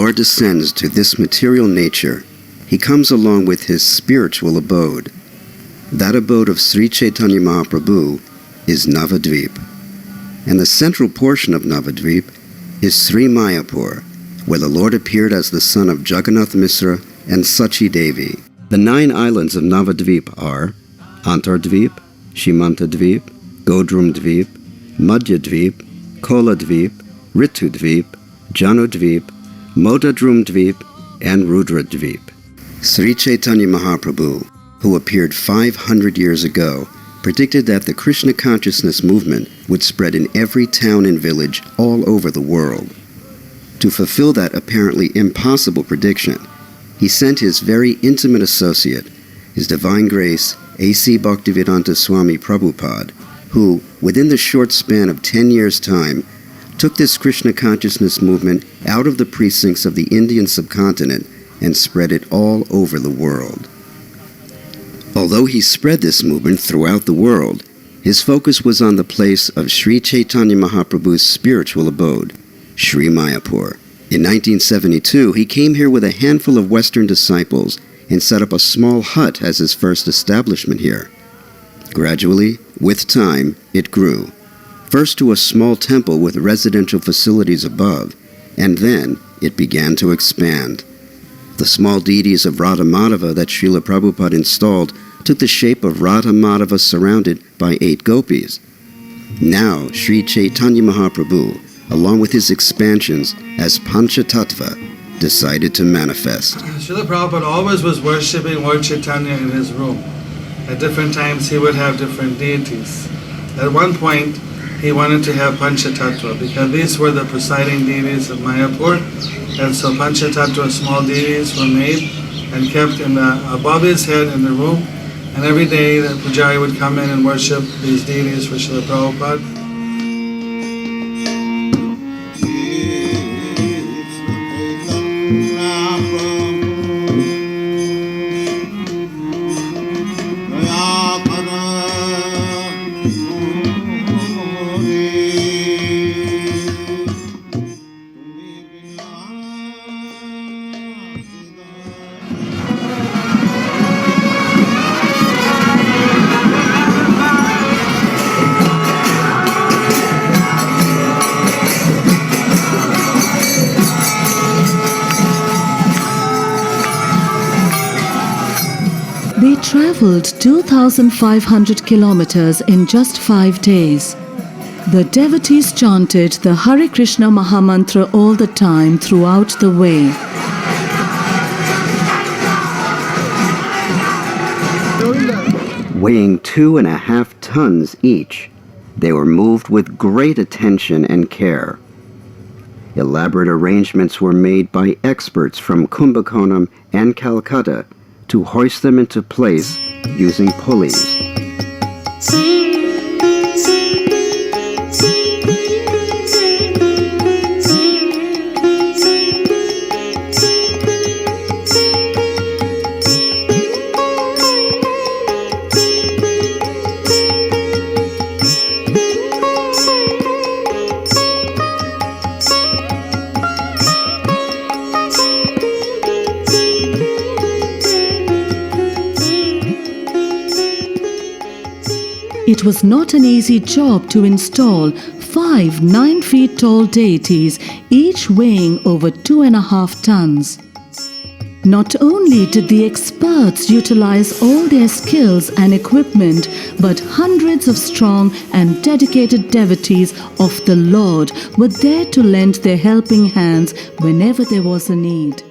Lord descends to this material nature, he comes along with his spiritual abode. That abode of Sri Chaitanya Mahaprabhu is Navadvip. And the central portion of Navadvip is Sri Mayapur, where the Lord appeared as the son of Jagannath Misra and Sachi Devi. The 9 islands of Navadvip are Antardvip, Shimantadvip, Godrumdvip, Madhyadvip, Koladvip, Ritudvip, Janudvip, Modadrumdvip, and Rudradvip. Sri Chaitanya Mahaprabhu, who appeared 500 years ago, predicted that the Krishna consciousness movement would spread in every town and village all over the world. To fulfill that apparently impossible prediction, he sent his very intimate associate, His Divine Grace A.C. Bhaktivedanta Swami Prabhupada, who, within the short span of 10 years' time, took this Krishna consciousness movement out of the precincts of the Indian subcontinent and spread it all over the world. Although he spread this movement throughout the world, his focus was on the place of Sri Chaitanya Mahaprabhu's spiritual abode, Sri Mayapur. In 1972, he came here with a handful of Western disciples and set up a small hut as his first establishment here. Gradually, with time, it grew. First to a small temple with residential facilities above, and then it began to expand. The small deities of Radha Madhava that Srila Prabhupada installed took the shape of Radha Madhava surrounded by 8 gopis. Now, Sri Chaitanya Mahaprabhu, along with his expansions as Panchatattva, decided to manifest. Srila Prabhupada always was worshipping Lord Chaitanya in his room. At different times he would have different deities. At one point he wanted to have Panchatattva because these were the presiding deities of Mayapur, and so Panchatattva small deities were made and kept above his head in the room, and every day the pujari would come in and worship these deities for Srila Prabhupada. They traveled 2,500 kilometers in just 5 days. The devotees chanted the Hare Krishna Mahamantra all the time throughout the way. Weighing 2.5 tons each, they were moved with great attention and care. Elaborate arrangements were made by experts from Kumbakonam and Calcutta to hoist them into place using pulleys. It was not an easy job to install 5 9-feet tall deities, each weighing over 2.5 tons. Not only did the experts utilize all their skills and equipment, but hundreds of strong and dedicated devotees of the Lord were there to lend their helping hands whenever there was a need.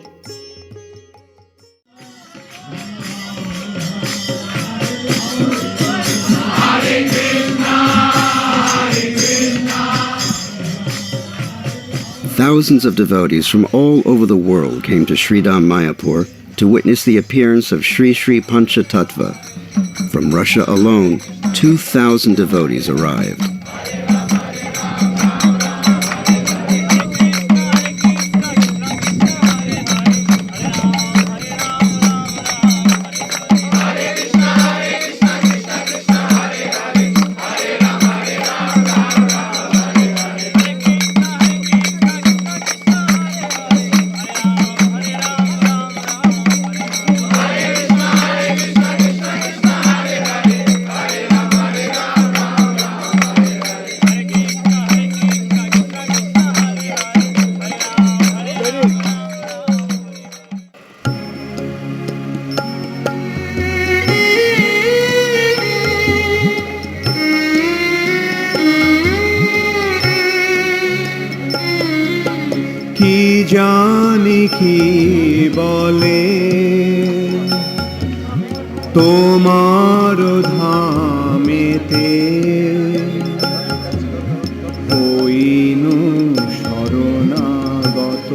Thousands of devotees from all over the world came to Sridham Mayapur to witness the appearance of Sri Sri Panchatattva. From Russia alone, 2,000 devotees arrived. জানি কি বলে তোমার ধামেতে হইনু শরণাগত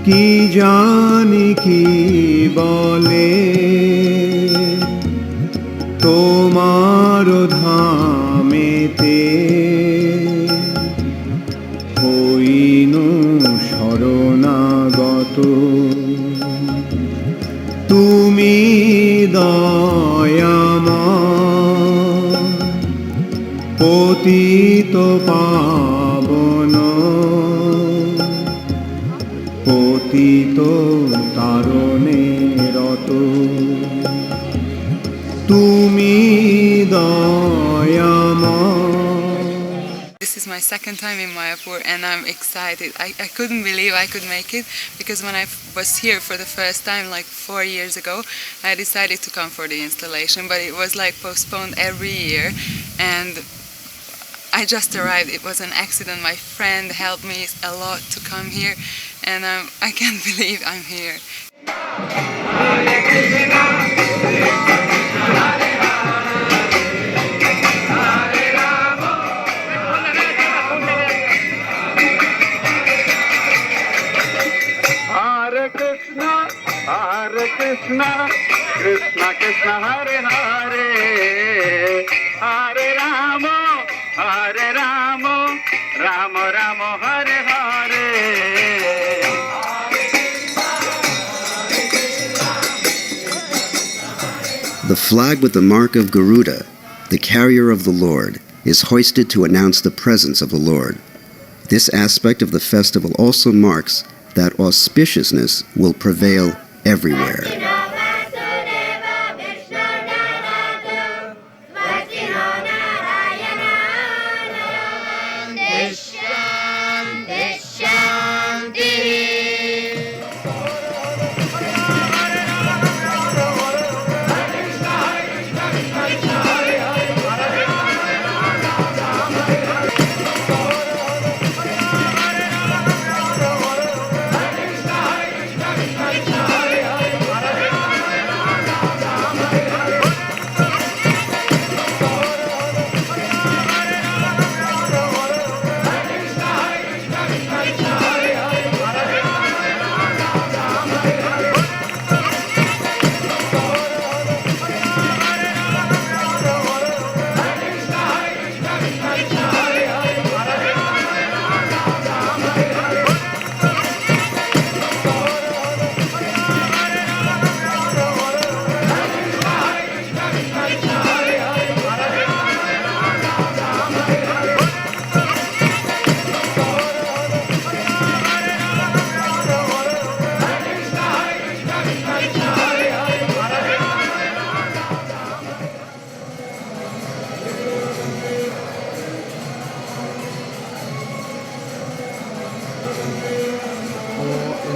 কি জানি কি বলে তোমার ধামেতে হইনু শরণাগত তুমি দয়াময় পতিত পাবন পতিত তারণে রত তুমি দয়াময়। This is my second time in Mayapur and I'm excited. I couldn't believe I could make it because when I was here for the first time like 4 years ago, I decided to come for the installation, but it was like postponed every year and I just arrived. It was an accident. My friend helped me a lot to come here and I can't believe I'm here. Hare Krishna, Krishna Krishna Hare Hare, Hare Rama, Rama Rama Hare Hare. The flag with the mark of Garuda, the carrier of the Lord, is hoisted to announce the presence of the Lord. This aspect of the festival also marks that auspiciousness will prevail everywhere.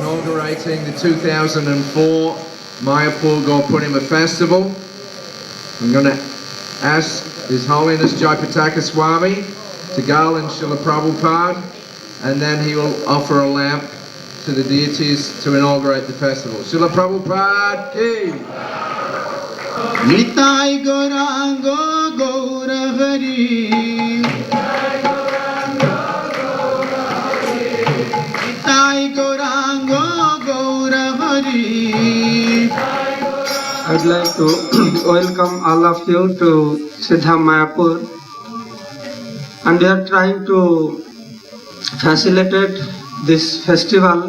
Inaugurating the 2004 Mayapur Gaurpurnima Festival. I'm going to ask His Holiness Jayapataka Swami to Garland Srila Prabhupada, and then he will offer a lamp to the deities to inaugurate the festival. Srila Prabhupada ki! Nitai Gauranga Gauravari Nitai Gauranga Gauravari. I'd like to welcome all of you to Siddha Mayapur, and we are trying to facilitate this festival.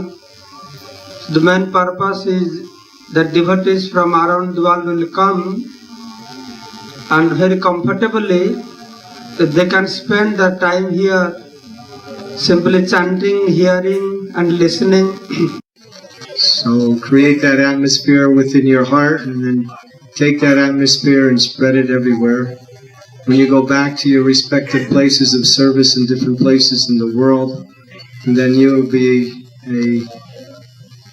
The main purpose is that devotees from around the world will come and very comfortably they can spend their time here simply chanting, hearing and listening. So create that atmosphere within your heart and then take that atmosphere and spread it everywhere. When you go back to your respective places of service in different places in the world, and then you will be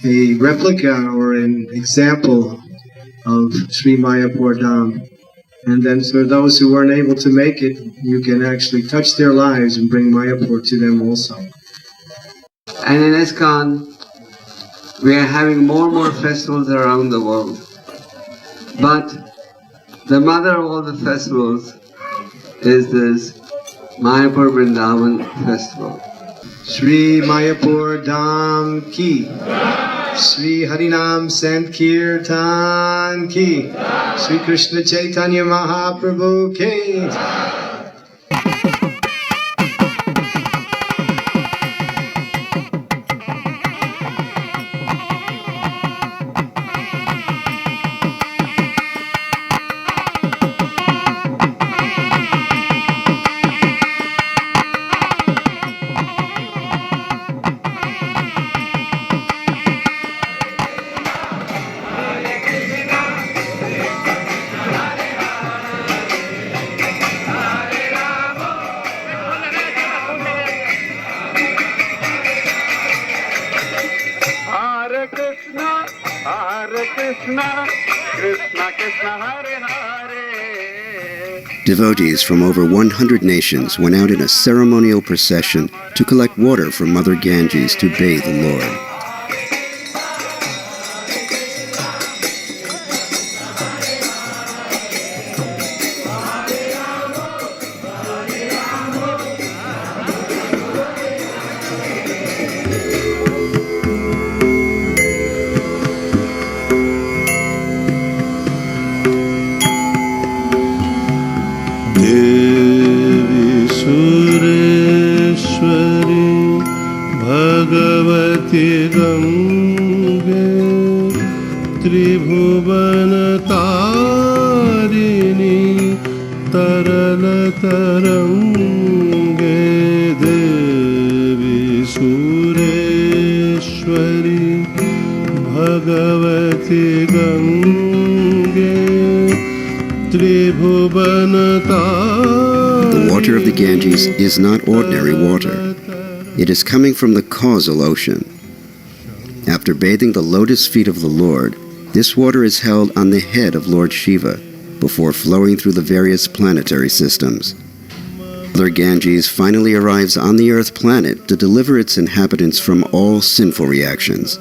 a replica or an example of Sri Mayapur Dham. And then for those who weren't able to make it, you can actually touch their lives and bring Mayapur to them also. And in ISKCON, we are having more and more festivals around the world. But the mother of all the festivals is this Mayapur Vrindavan festival. Shri Mayapur Dham Ki, Shri Harinam Sankirtan Ki, Shri Krishna Chaitanya Mahaprabhu Ki. Krishna Krishna Hare Hare. Devotees from over 100 nations went out in a ceremonial procession to collect water from Mother Ganges to bathe the Lord. The water of the Ganges is not ordinary water. It is coming from the causal ocean. After bathing the lotus feet of the Lord, this water is held on the head of Lord Shiva before flowing through the various planetary systems. Mother Ganges finally arrives on the Earth planet to deliver its inhabitants from all sinful reactions.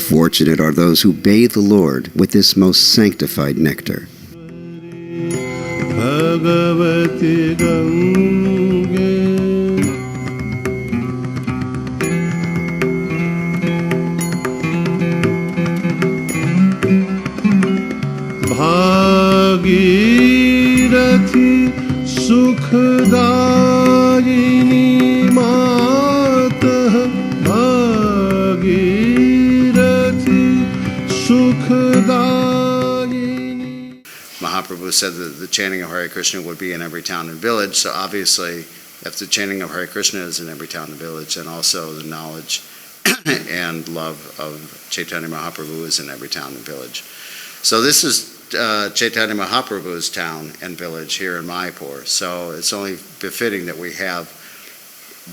Fortunate are those who bathe the Lord with this most sanctified nectar. Bhagavati Gange Bhagirathi Sukhdayini Matah Bhagirathi Sukhdayini. Mahaprabhu said that the chanting of Hare Krishna would be in every town and village, so obviously if the chanting of Hare Krishna is in every town and village, then also the knowledge and love of Chaitanya Mahaprabhu is in every town and village. So this is Chaitanya Mahaprabhu's town and village here in Mayapur, so it's only befitting that we have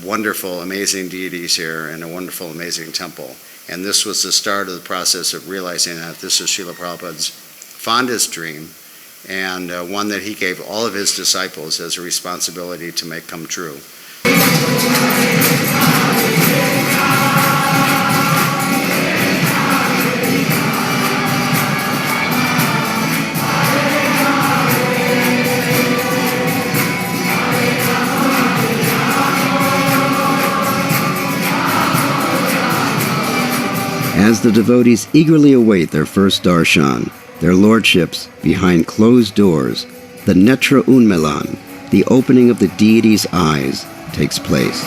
wonderful, amazing deities here and a wonderful, amazing temple. And this was the start of the process of realizing that this is Srila Prabhupada's fondest dream, and one that he gave all of his disciples as a responsibility to make come true. As the devotees eagerly await their first darshan, their lordships, behind closed doors, the Netra Unmilan, the opening of the deity's eyes, takes place.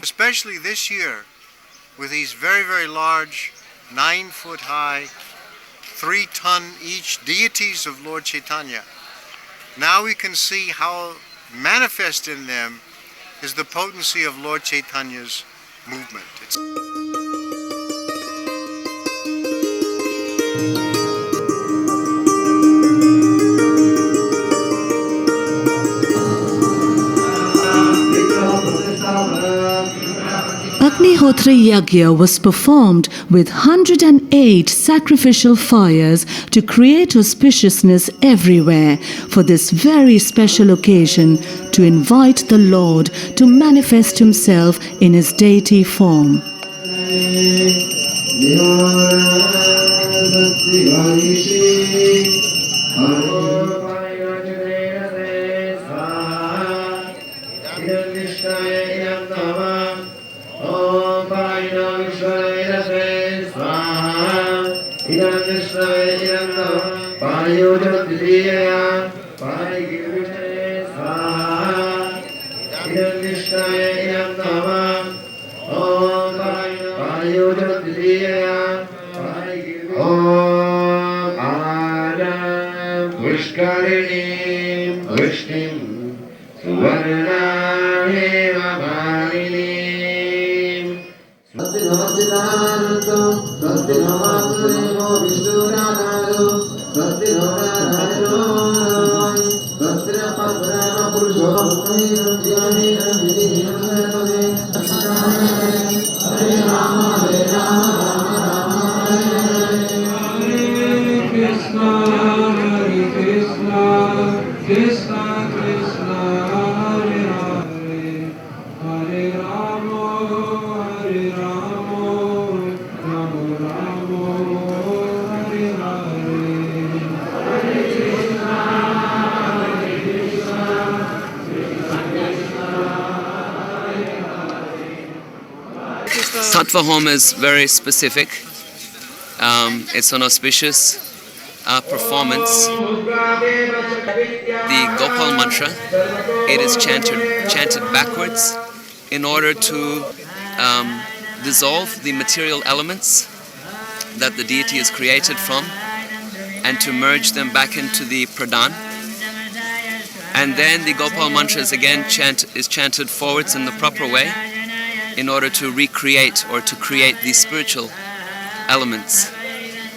especially this year, with these very, very large, 9-foot high, 3-ton each deities of Lord Chaitanya. Now we can see how manifest in them is the potency of Lord Chaitanya's movement. Agnihotra Yagya was performed with 108 sacrificial fires to create auspiciousness everywhere for this very special occasion, to invite the Lord to manifest himself in his deity form. Tattva Home is very specific. It's an auspicious performance. The Gopal mantra, it is chanted backwards in order to dissolve the material elements that the deity is created from and to merge them back into the pradhan. And then the Gopal mantra is again chanted forwards in the proper way in order to recreate or to create the spiritual elements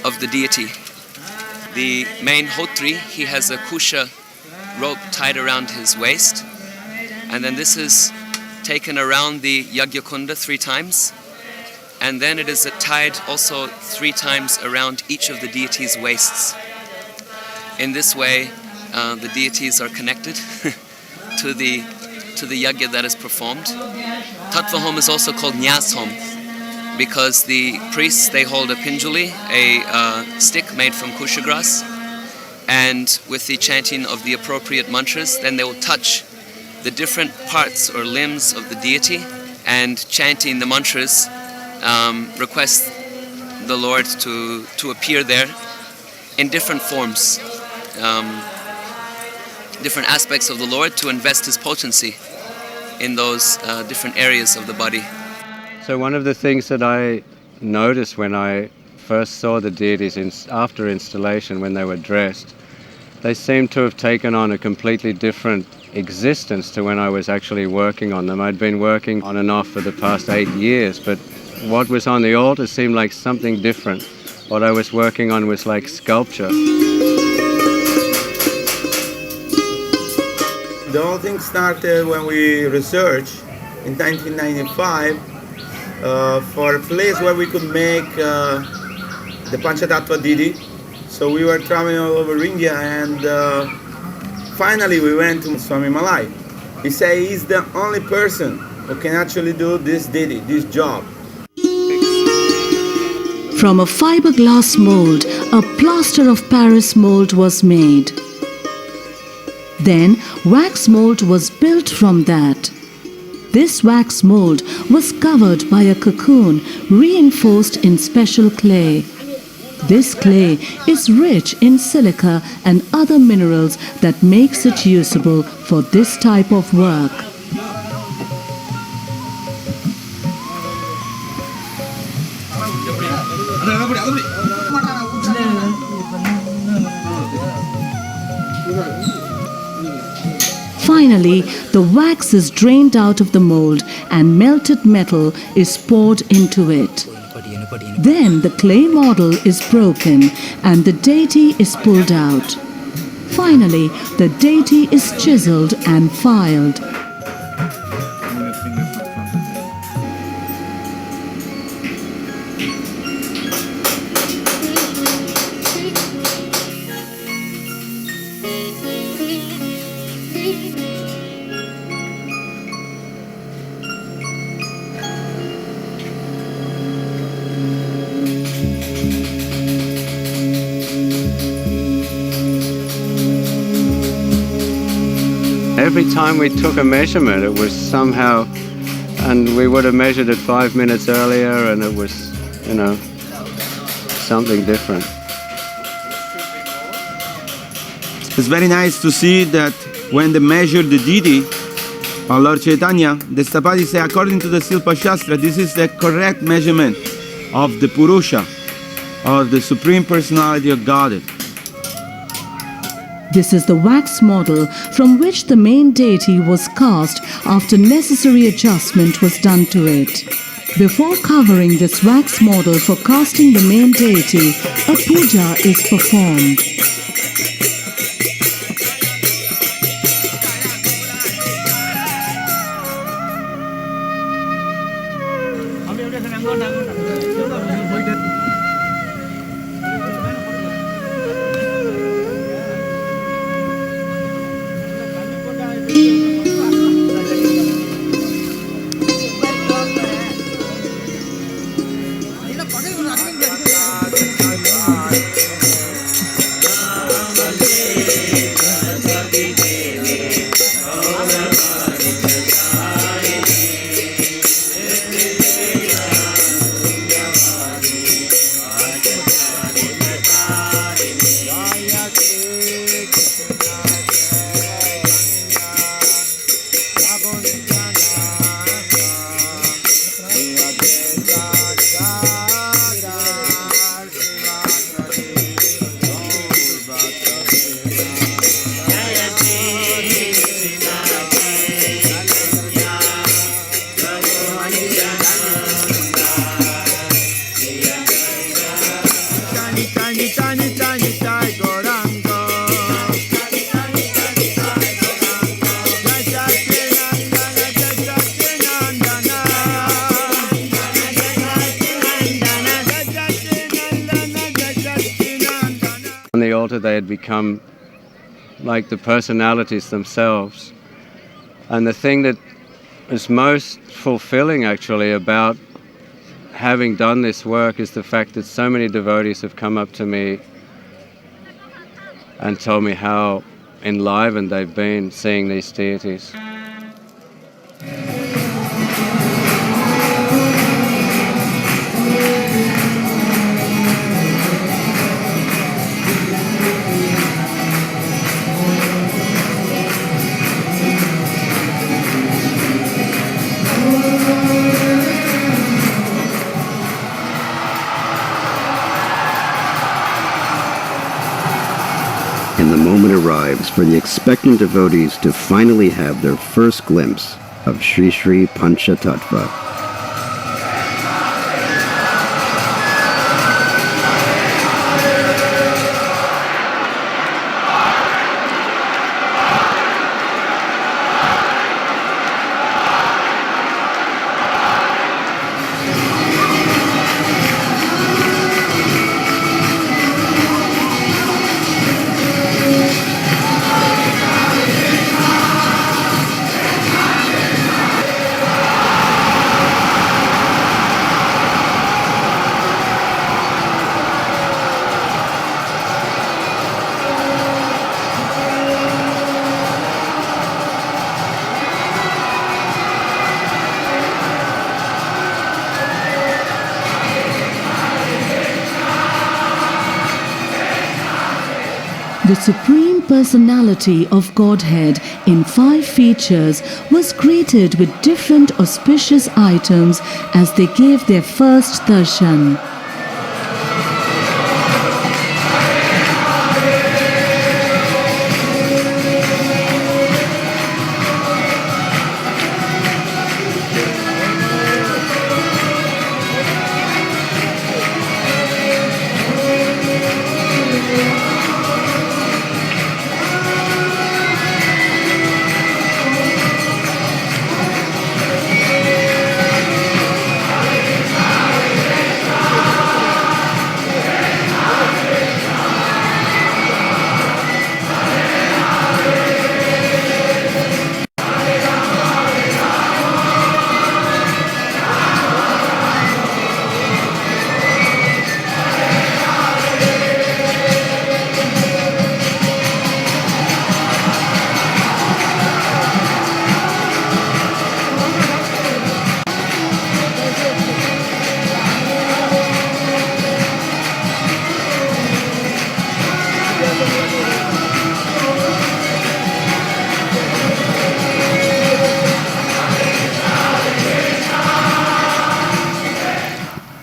of the deity. The main Hotri, he has a kusha rope tied around his waist, and then this is taken around the Yagya Kunda 3 times, and then it is tied also 3 times around each of the deities' waists. In this way, the deities are connected to the yagya that is performed. Tattva Home is also called Nyas Home because the priests, they hold a pinjuli, a stick made from kusha grass, and with the chanting of the appropriate mantras, then they will touch the different parts or limbs of the deity, and chanting the mantras request the Lord to appear there in different forms, different aspects of the Lord, to invest his potency in those different areas of the body. So one of the things that I noticed when I first saw the deities after installation, when they were dressed, they seemed to have taken on a completely different existence to when I was actually working on them. I'd been working on and off for the past 8 years, but what was on the altar seemed like something different. What I was working on was like sculpture. The whole thing started when we researched in 1995 for a place where we could make the Panchatattva Didi. So we were traveling all over India, and finally we went to Swami Malai. He said he's the only person who can actually do this Didi, this job. From a fiberglass mold, a plaster of Paris mold was made. Then wax mold was built from that. This wax mold was covered by a cocoon reinforced in special clay. This clay is rich in silica and other minerals that makes it usable for this type of work. Finally, the wax is drained out of the mold and melted metal is poured into it. Then the clay model is broken and the deity is pulled out. Finally, the deity is chiseled and filed. Every time we took a measurement, it was somehow, and we would have measured it 5 minutes earlier, and it was, something different. It's very nice to see that when they measured the deity, our Lord Chaitanya, the Stapadi say, according to the Silpa Shastra, this is the correct measurement of the Purusha, or the Supreme Personality of Godhead. This is the wax model from which the main deity was cast after necessary adjustment was done to it. Before covering this wax model for casting the main deity, a puja is performed. On the altar they had become like the personalities themselves. And the thing that is most fulfilling actually about having done this work is the fact that so many devotees have come up to me and told me how enlivened they've been seeing these deities. And the moment arrives for the expectant devotees to finally have their first glimpse of Sri Sri Panchatattva. The Supreme Personality of Godhead in 5 features was greeted with different auspicious items as they gave their first darshan.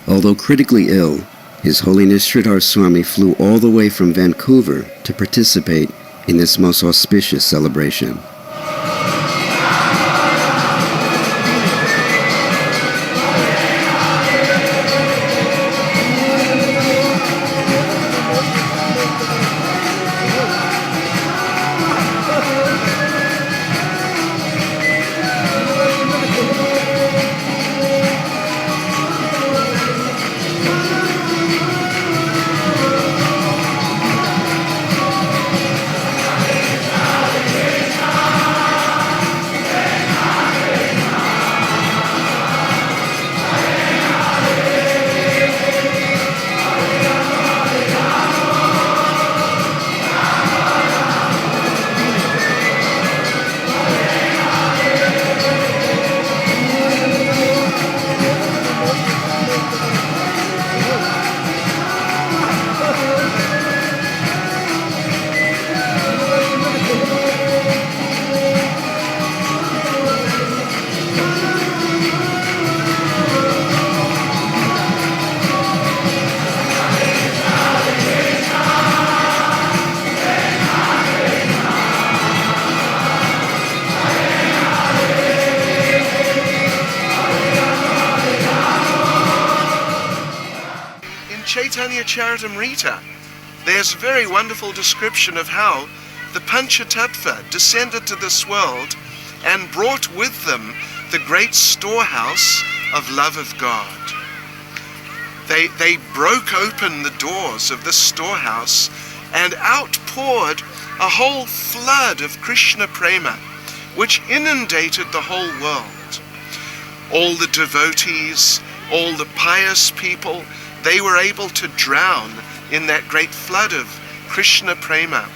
Although critically ill, His Holiness Sridhar Swami flew all the way from Vancouver to participate in this most auspicious celebration. Chaitanya Charitamrita, there's a very wonderful description of how the Panchatattva descended to this world and brought with them the great storehouse of love of God. They broke open the doors of this storehouse and outpoured a whole flood of Krishna Prema, which inundated the whole world. All the devotees, all the pious people, they were able to drown in that great flood of Krishna Prema.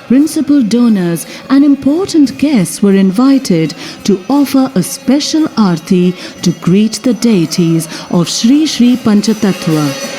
Principal donors and important guests were invited to offer a special aarti to greet the deities of Sri Sri Panchatattva.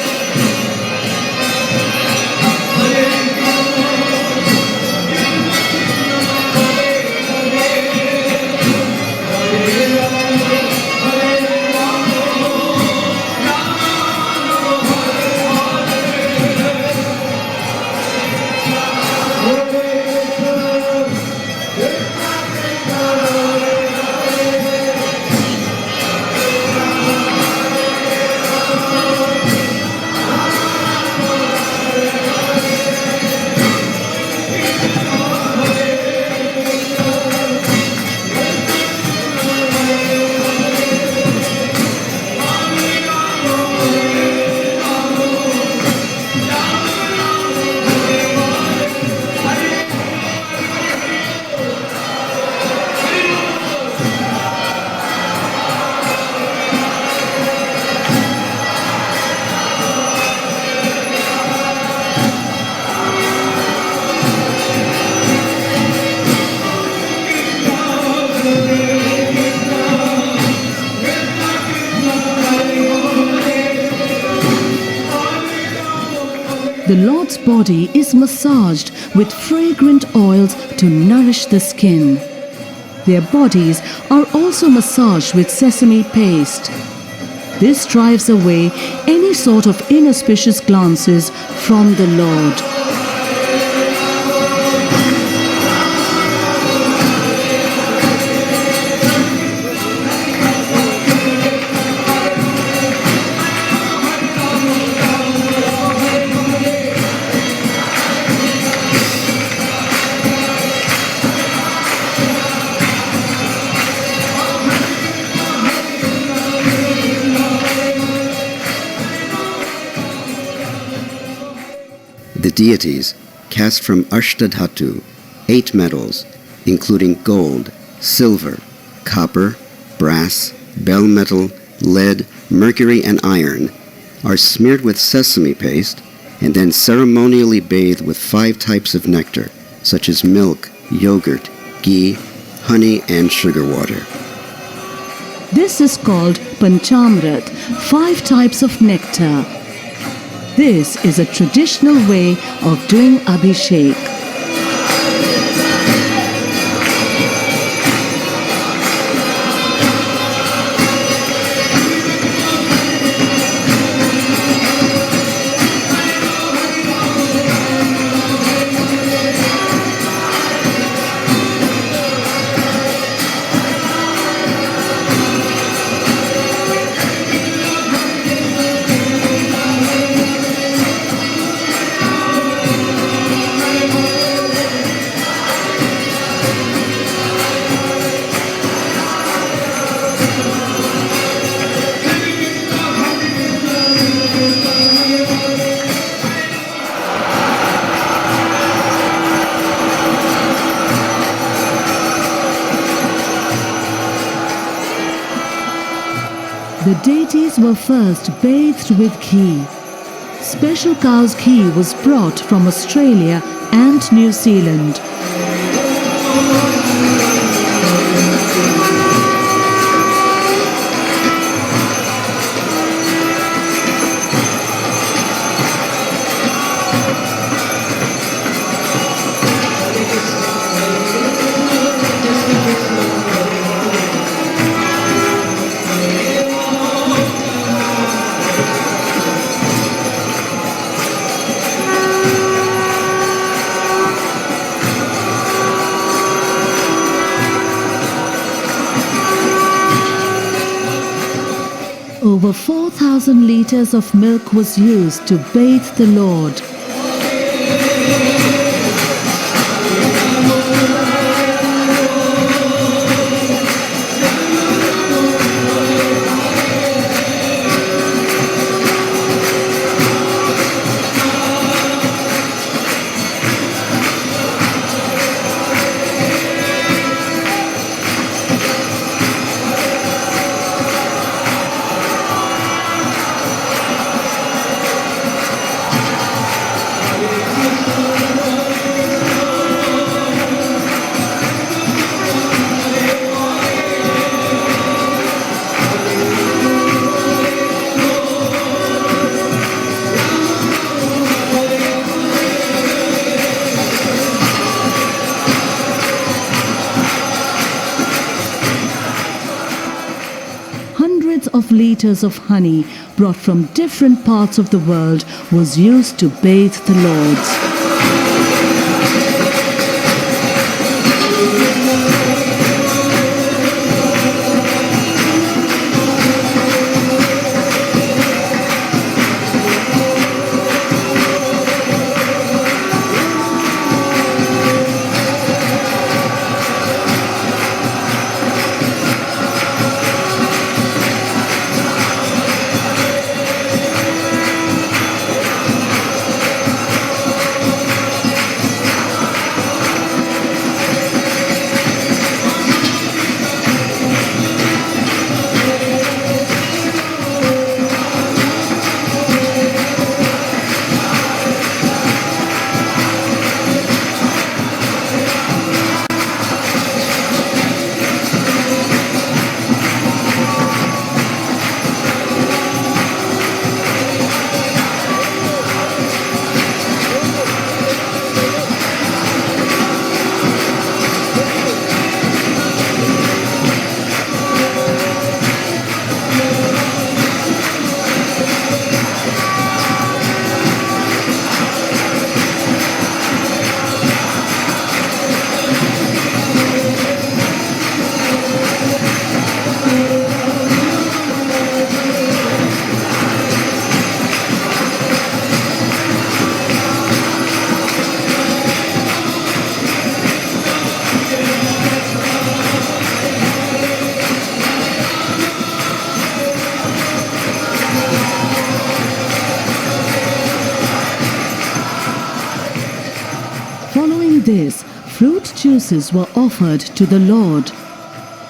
The Lord's body is massaged with fragrant oils to nourish the skin. Their bodies are also massaged with sesame paste. This drives away any sort of inauspicious glances from the Lord. The deities, cast from Ashtadhatu, 8 metals, including gold, silver, copper, brass, bell metal, lead, mercury, and iron, are smeared with sesame paste and then ceremonially bathed with 5 types of nectar, such as milk, yogurt, ghee, honey, and sugar water. This is called Panchamrit, 5 types of nectar. This is a traditional way of doing Abhishek. The deities were first bathed with ghee. Special cow's ghee was brought from Australia and New Zealand. Over 4,000 liters of milk was used to bathe the Lord. Hundreds of liters of honey brought from different parts of the world was used to bathe the lords. Following this, fruit juices were offered to the Lord.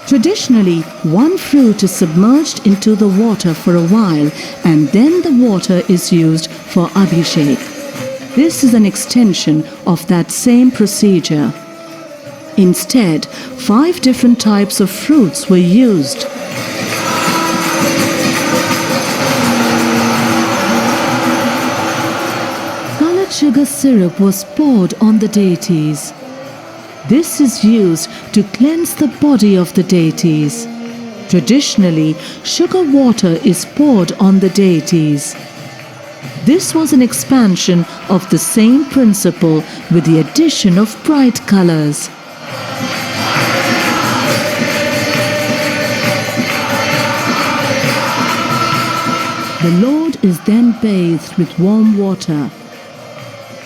Traditionally, one fruit is submerged into the water for a while and then the water is used for Abhishek. This is an extension of that same procedure. Instead, 5 different types of fruits were used. Colored sugar syrup was poured on the deities. This is used to cleanse the body of the deities. Traditionally, sugar water is poured on the deities. This was an expansion of the same principle with the addition of bright colors. The Lord is then bathed with warm water.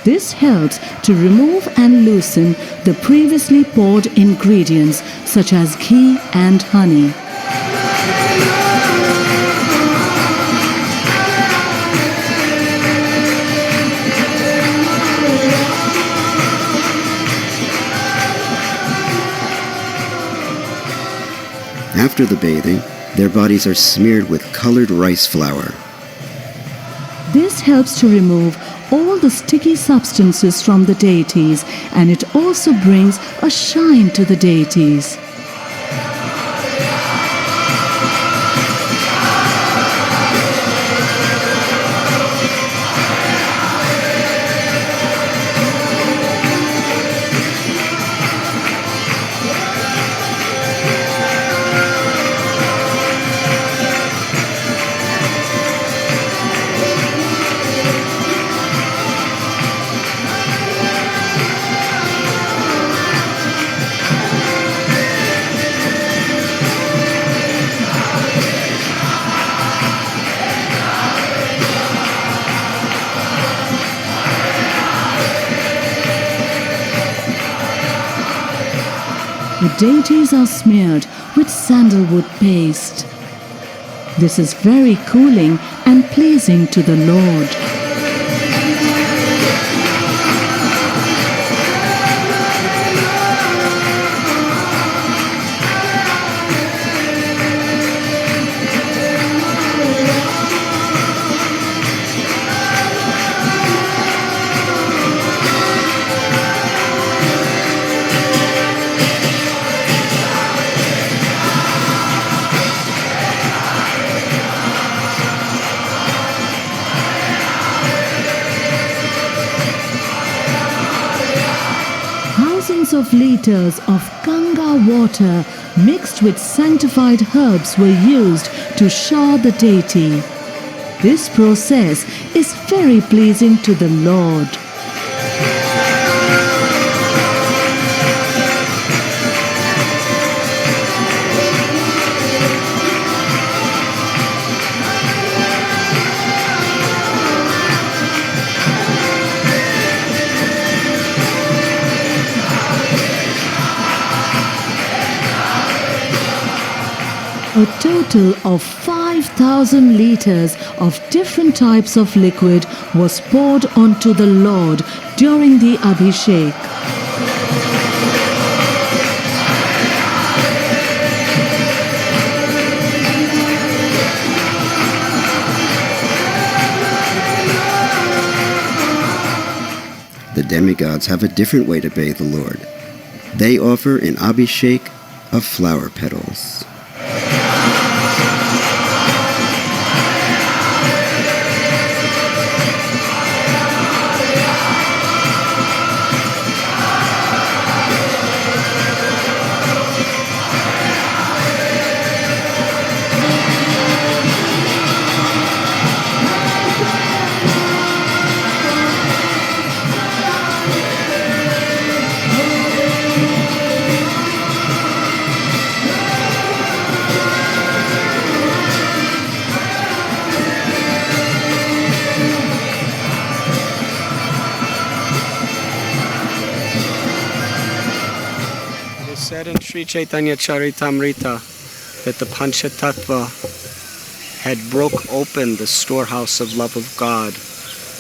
This helps to remove and loosen the previously poured ingredients such as ghee and honey. After the bathing, their bodies are smeared with colored rice flour. This helps to remove all the sticky substances from the deities, and it also brings a shine to the deities. The deities are smeared with sandalwood paste. This is very cooling and pleasing to the Lord. Thousands of liters of Ganga water mixed with sanctified herbs were used to shower the deity. This process is very pleasing to the Lord. A total of 5,000 liters of different types of liquid was poured onto the Lord during the Abhishek. The demigods have a different way to bathe the Lord. They offer an Abhishek of flower petals. Said in Sri Chaitanya Charitamrita that the Panchatattva had broke open the storehouse of love of God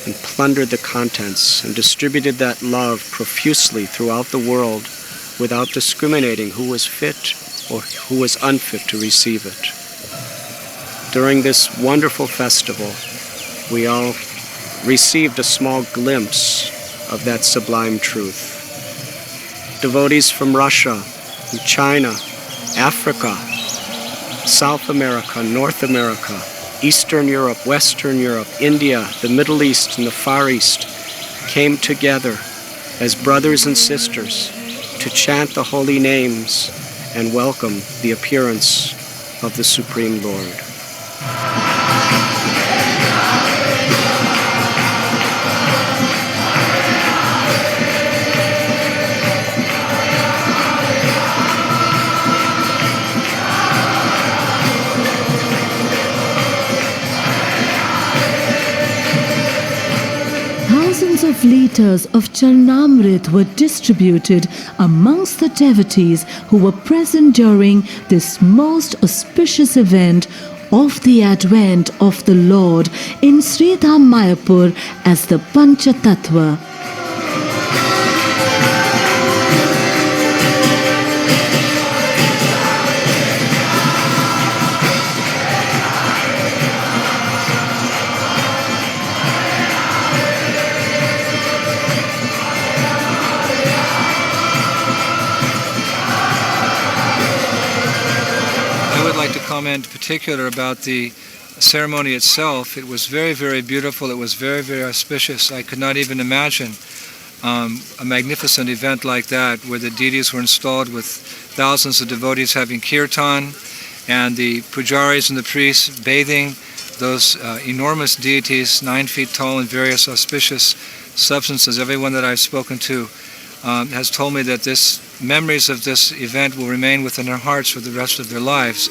and plundered the contents and distributed that love profusely throughout the world without discriminating who was fit or who was unfit to receive it. During this wonderful festival, we all received a small glimpse of that sublime truth. Devotees from Russia, from China, Africa, South America, North America, Eastern Europe, Western Europe, India, the Middle East, and the Far East came together as brothers and sisters to chant the holy names and welcome the appearance of the Supreme Lord. Thousands of liters of Charnamrit were distributed amongst the devotees who were present during this most auspicious event of the advent of the Lord in Sridham Mayapur as the Panchatattva. Comment in particular about the ceremony itself. It was very, very beautiful. It was very, very auspicious. I could not even imagine a magnificent event like that, where the deities were installed with thousands of devotees having kirtan, and the pujaris and the priests bathing those enormous deities, 9 feet tall, in various auspicious substances. Everyone that I've spoken to has told me that memories of this event will remain within their hearts for the rest of their lives.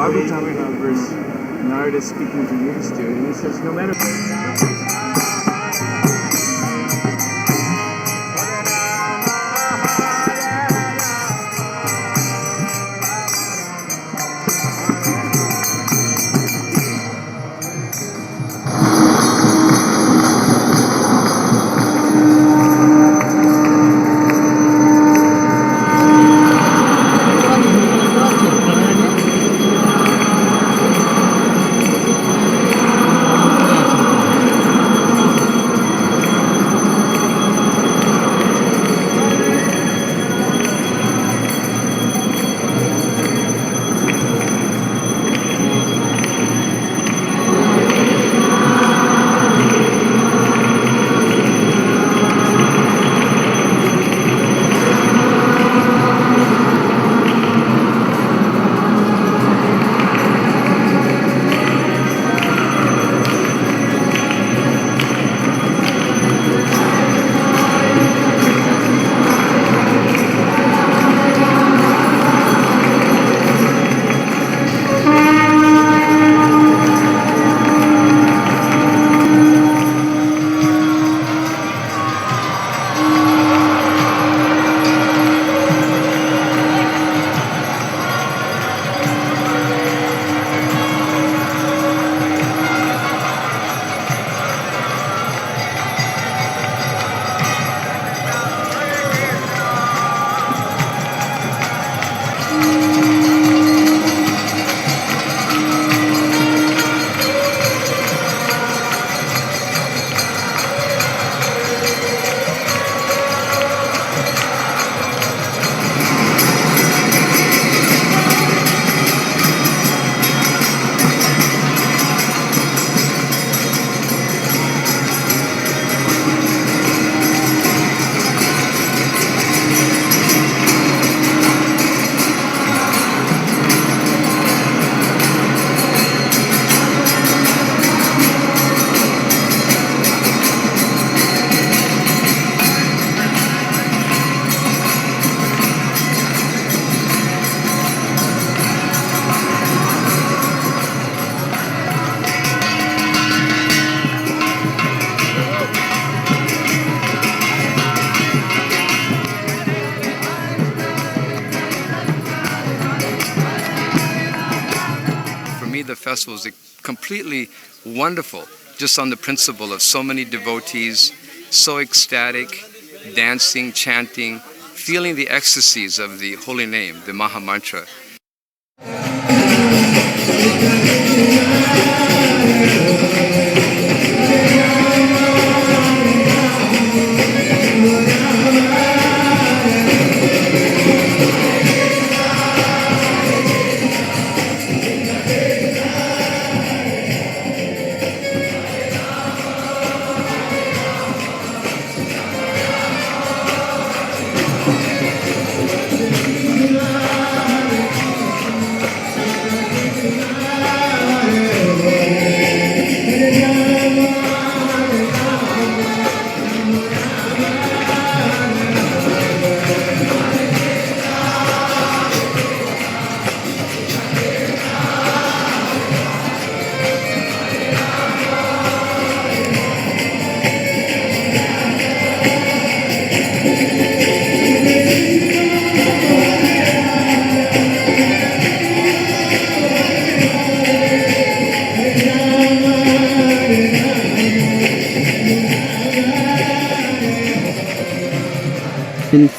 Bible talking about verse Narada speaking to Yudhisthira, and he says, no matter. festival is completely wonderful just on the principle of so many devotees, so ecstatic, dancing, chanting, feeling the ecstasies of the holy name, the Maha Mantra.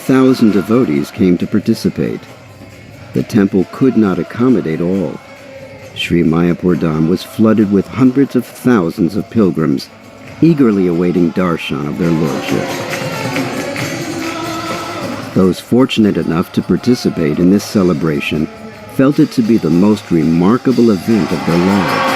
Thousand devotees came to participate. The temple could not accommodate all. Sri Mayapur Dham was flooded with hundreds of thousands of pilgrims, eagerly awaiting darshan of their lordship. Those fortunate enough to participate in this celebration felt it to be the most remarkable event of their lives.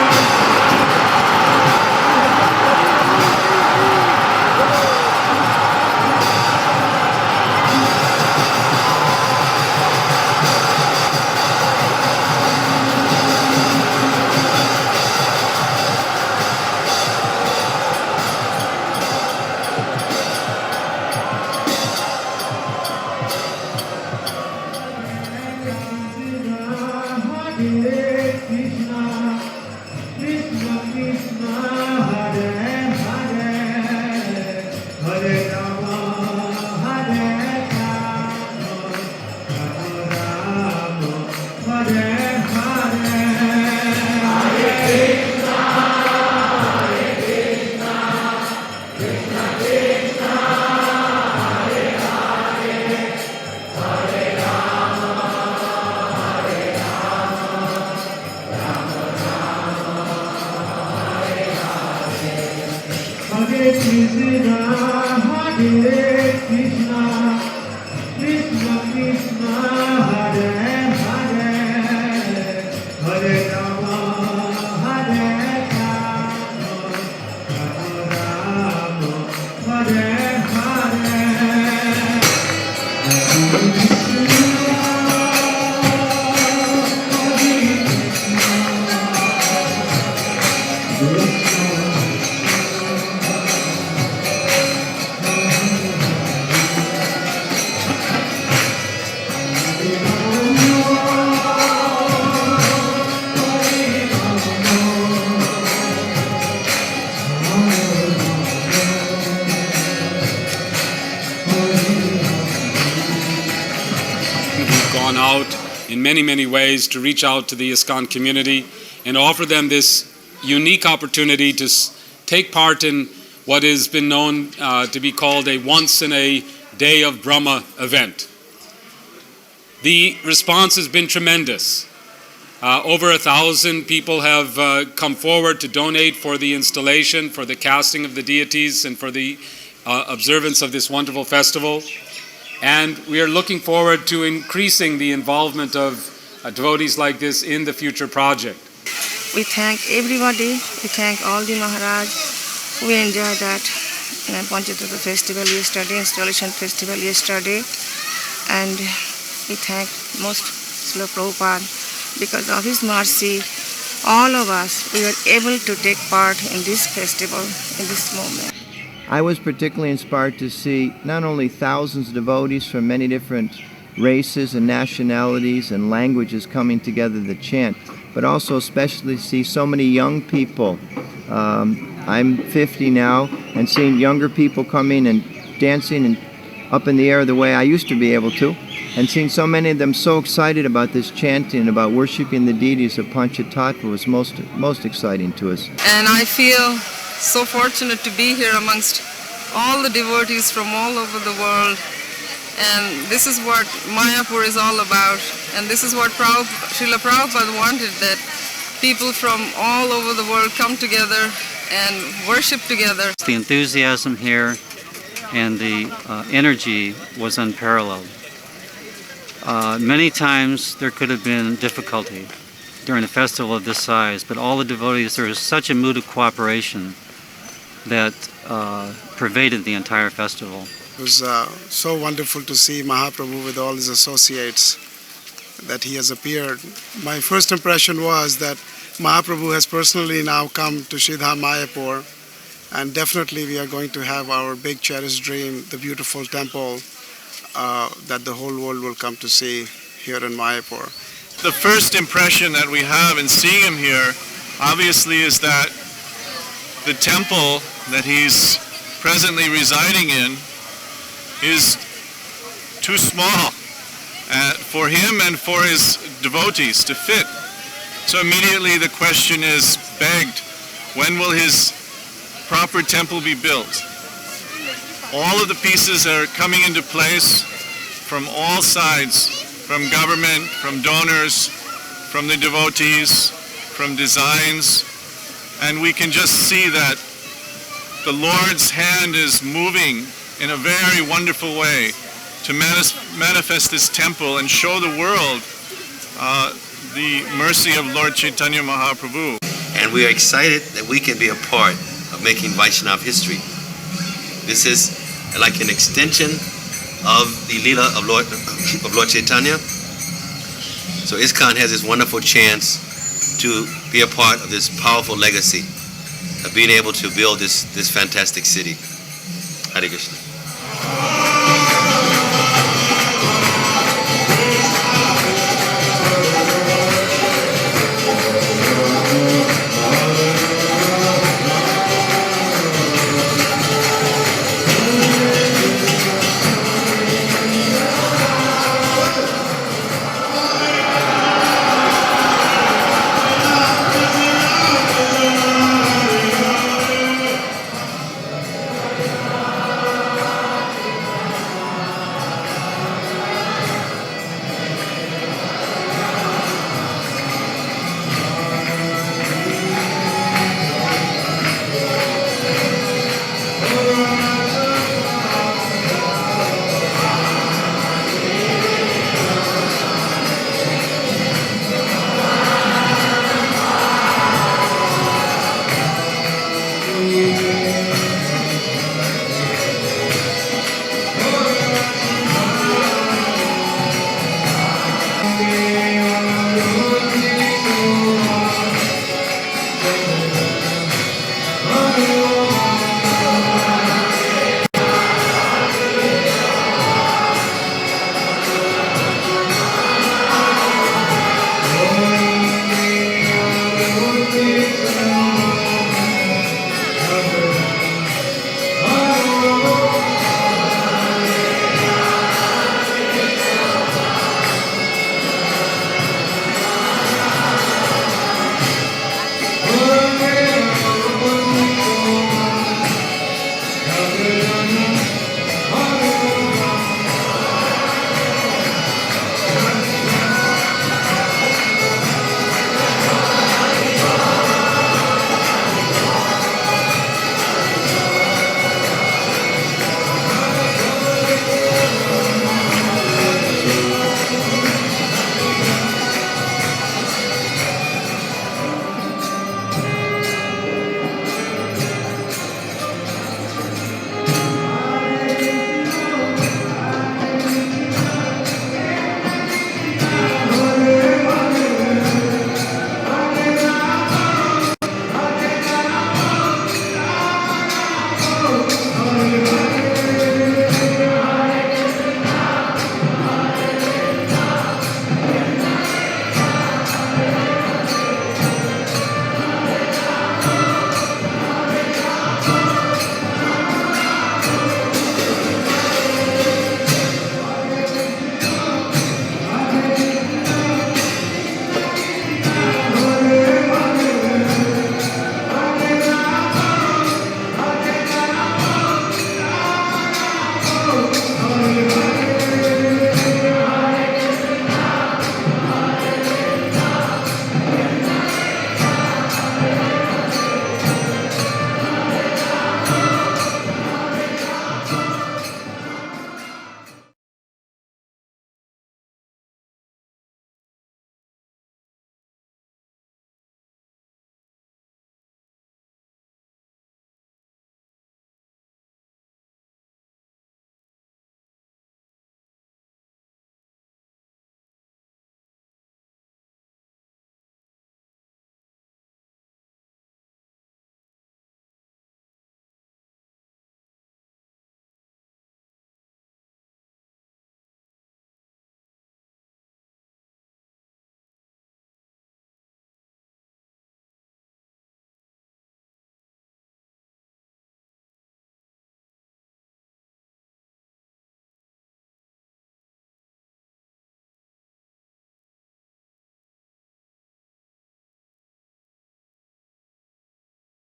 In many ways to reach out to the ISKCON community and offer them this unique opportunity to take part in what has been known to be called a once-in-a-day of Brahma event. The response has been tremendous. Over 1,000 people have come forward to donate for the installation, for the casting of the deities, and for the observance of this wonderful festival. And we are looking forward to increasing the involvement of devotees like this in the future project. We thank everybody. We thank all the Maharaj. We enjoyed that Panchatattva festival yesterday, installation festival yesterday. And we thank most Srila Prabhupada because of his mercy. All of us, we were able to take part in this festival, in this moment. I was particularly inspired to see not only thousands of devotees from many different races and nationalities and languages coming together to chant, but also especially see so many young people. I'm 50 now, and seeing younger people coming and dancing and up in the air the way I used to be able to, and seeing so many of them so excited about this chanting, about worshiping the deities of Panchatattva was most exciting to us. And I feel so fortunate to be here amongst all the devotees from all over the world. And this is what Mayapur is all about. And this is what Srila Prabhupada wanted, that people from all over the world come together and worship together. The enthusiasm here and the energy was unparalleled. Many times there could have been difficulty during a festival of this size, but all the devotees, there was such a mood of cooperation that pervaded the entire festival. It was so wonderful to see Mahaprabhu with all his associates, that he has appeared. My first impression was that Mahaprabhu has personally now come to Shridham Mayapur, and definitely we are going to have our big cherished dream, the beautiful temple that the whole world will come to see here in Mayapur. The first impression that we have in seeing him here, obviously, is that the temple that he's presently residing in is too small for him and for his devotees to fit. So immediately the question is begged, when will his proper temple be built? All of the pieces are coming into place from all sides, from government, from donors, from the devotees, from designs, and we can just see that the Lord's hand is moving in a very wonderful way to manifest this temple and show the world the mercy of Lord Chaitanya Mahaprabhu. And we are excited that we can be a part of making Vaishnava history. This is like an extension of the Leela of Lord Chaitanya. So ISKCON has this wonderful chance to be a part of this powerful legacy of being able to build this fantastic city. Hare Krishna.